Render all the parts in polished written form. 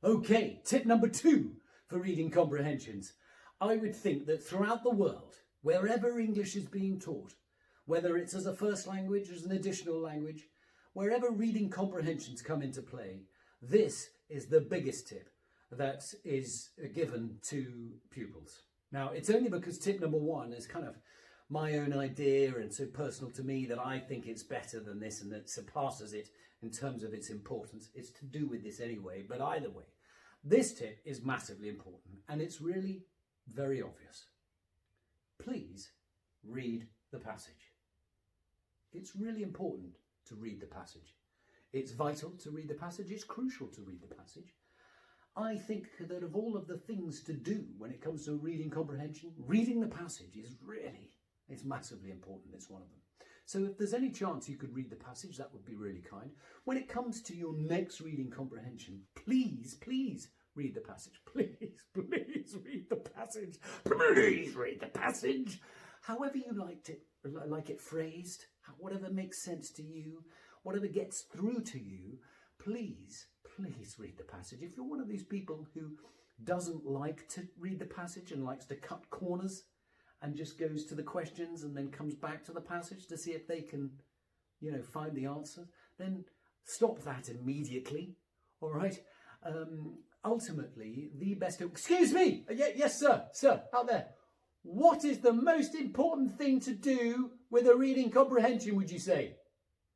Okay, tip number 2 for reading comprehensions. I would think that throughout the world, wherever English is being taught, whether it's as a first language, as an additional language, wherever reading comprehensions come into play, this is the biggest tip that is given to pupils. Now, it's only because tip number 1 is kind of my own idea and so personal to me that I think it's better than this and that surpasses it in terms of its importance. It's to do with this anyway, but either way, this tip is massively important and it's really very obvious. Please read the passage. It's really important to read the passage. It's vital to read the passage. It's crucial to read the passage. I think that of all of the things to do when it comes to reading comprehension, reading the passage is really, it's massively important. It's one of them. So if there's any chance you could read the passage, that would be really kind. When it comes to your next reading comprehension, please read the passage. Please read the passage. Please read the passage. However you like it phrased, whatever makes sense to you, whatever gets through to you, please read the passage. If you're one of these people who doesn't like to read the passage and likes to cut corners and just goes to the questions and then comes back to the passage to see if they can, find the answer, then stop that immediately, all right? Ultimately, the best... Excuse me! Yes, sir, out there. What is the most important thing to do with a reading comprehension, would you say?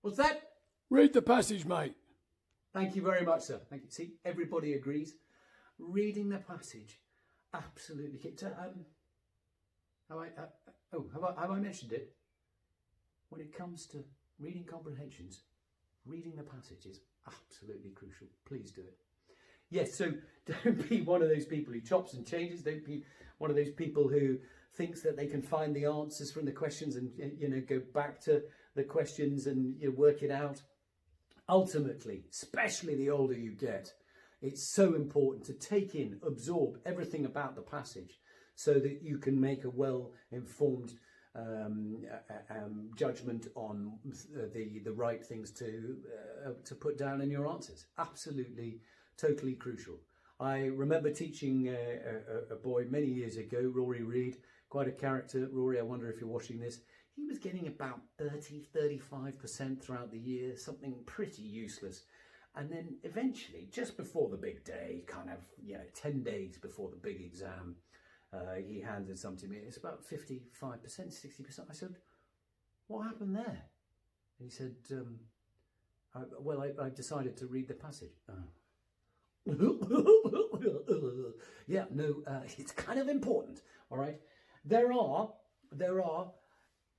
What's that? Read the passage, mate. Thank you very much, sir. Thank you. See, everybody agrees. Reading the passage, absolutely. Have I mentioned it? When it comes to reading comprehensions, reading the passage is absolutely crucial. Please do it. Yes, so don't be one of those people who chops and changes. Don't be one of those people who thinks that they can find the answers from the questions and go back to the questions and work it out. Ultimately, especially the older you get, it's so important to take in, absorb everything about the passage so that you can make a well-informed judgment on the right things to put down in your answers. Absolutely, totally crucial. I remember teaching a boy many years ago, Rory Reid, quite a character. Rory, I wonder if you're watching this. He was getting about 35% throughout the year, something pretty useless. And then eventually, just before the big day, 10 days before the big exam, he handed something to me. It's about 55%, 60%. I said, what happened there? And he said, I decided to read the passage. Yeah, no, it's kind of important, all right? There are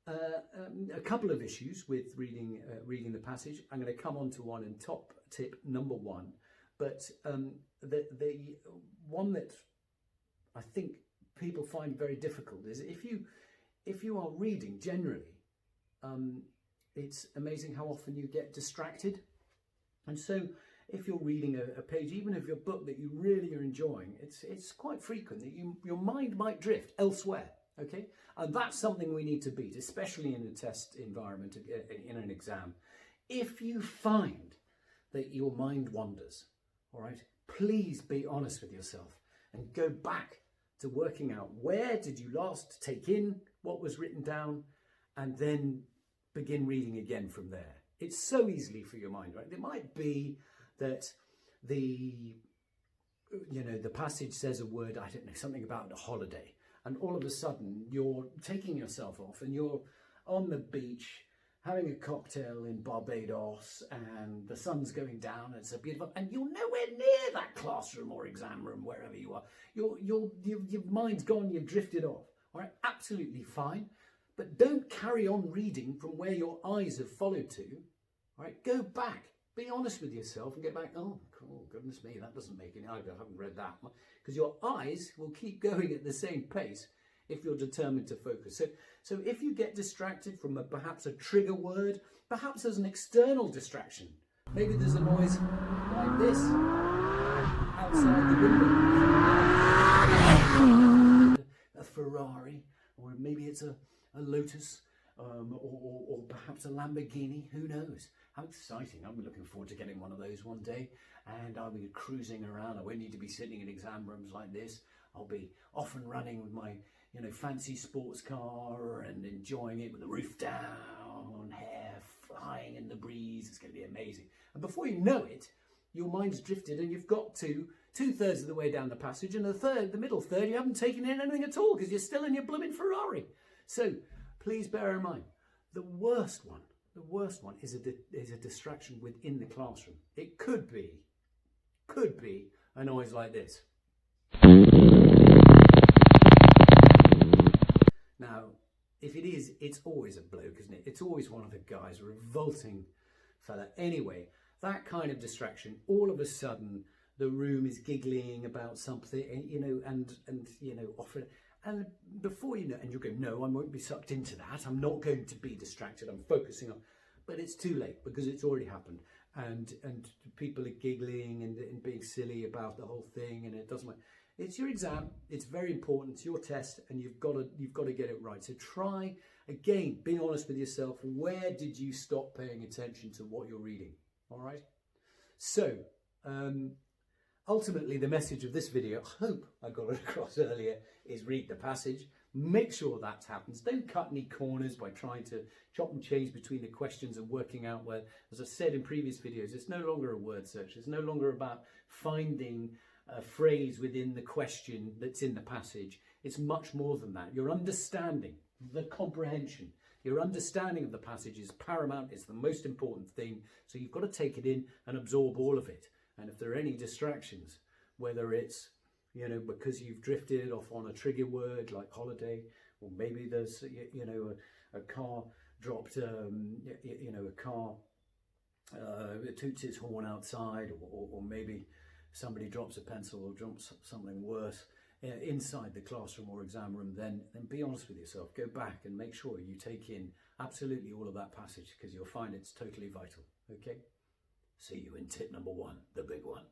a couple of issues with reading the passage. I'm going to come on to one in top tip number 1, but the one that I think people find very difficult is if you are reading generally, it's amazing how often you get distracted. And so if you're reading a page, even of your book that you really are enjoying, it's quite frequent that your mind might drift elsewhere. Okay, and that's something we need to beat, especially in a test environment, in an exam. If you find that your mind wanders, all right, please be honest with yourself and go back to working out where did you last take in what was written down and then begin reading again from there. It's so easily for your mind, right? It might be that the passage says a word, I don't know, something about a holiday. And all of a sudden, you're taking yourself off and you're on the beach having a cocktail in Barbados and the sun's going down and it's a beautiful... And you're nowhere near that classroom or exam room, wherever you are. Your mind's gone, you've drifted off. All right, absolutely fine. But don't carry on reading from where your eyes have followed to. All right, go back. Be honest with yourself and get back. Oh, cool, goodness me, that doesn't make any... I haven't read that. Because your eyes will keep going at the same pace if you're determined to focus. So if you get distracted from perhaps a trigger word, perhaps there's an external distraction. Maybe there's a noise like this outside the window. A Ferrari, or maybe it's a Lotus, or perhaps a Lamborghini, who knows? How exciting. I'm looking forward to getting one of those one day, and I'll be cruising around. I won't need to be sitting in exam rooms like this. I'll be off and running with my, fancy sports car and enjoying it with the roof down, hair flying in the breeze. It's going to be amazing. And before you know it, your mind's drifted and you've got to 2/3 of the way down the passage, and the middle third, you haven't taken in anything at all because you're still in your blooming Ferrari. So please bear in mind, the worst one is a distraction within the classroom. It could be a noise like this. Now, if it is, it's always a bloke, isn't it? It's always one of the guys, a revolting fella. Anyway, that kind of distraction, all of a sudden, the room is giggling about something, and often, and before you know, and you go, no, I won't be sucked into that. I'm not going to be distracted. I'm focusing on, but it's too late because it's already happened, and people are giggling and being silly about the whole thing, and it doesn't matter. It's your exam. It's very important. It's your test, and you've got to get it right. So try again. Being honest with yourself. Where did you stop paying attention to what you're reading? All right. So ultimately, the message of this video, I hope I got it across earlier, is read the passage. Make sure that happens. Don't cut any corners by trying to chop and change between the questions and working out where, as I said in previous videos, it's no longer a word search. It's no longer about finding a phrase within the question that's in the passage. It's much more than that. Your understanding, the comprehension, your understanding of the passage is paramount. It's the most important thing. So you've got to take it in and absorb all of it. And if there are any distractions, whether it's, because you've drifted off on a trigger word like holiday, or maybe there's, a car dropped, a car toots its horn outside, or maybe somebody drops a pencil or drops something worse inside the classroom or exam room, then be honest with yourself. Go back and make sure you take in absolutely all of that passage, because you'll find it's totally vital. Okay? See you in tip number 1, the big one.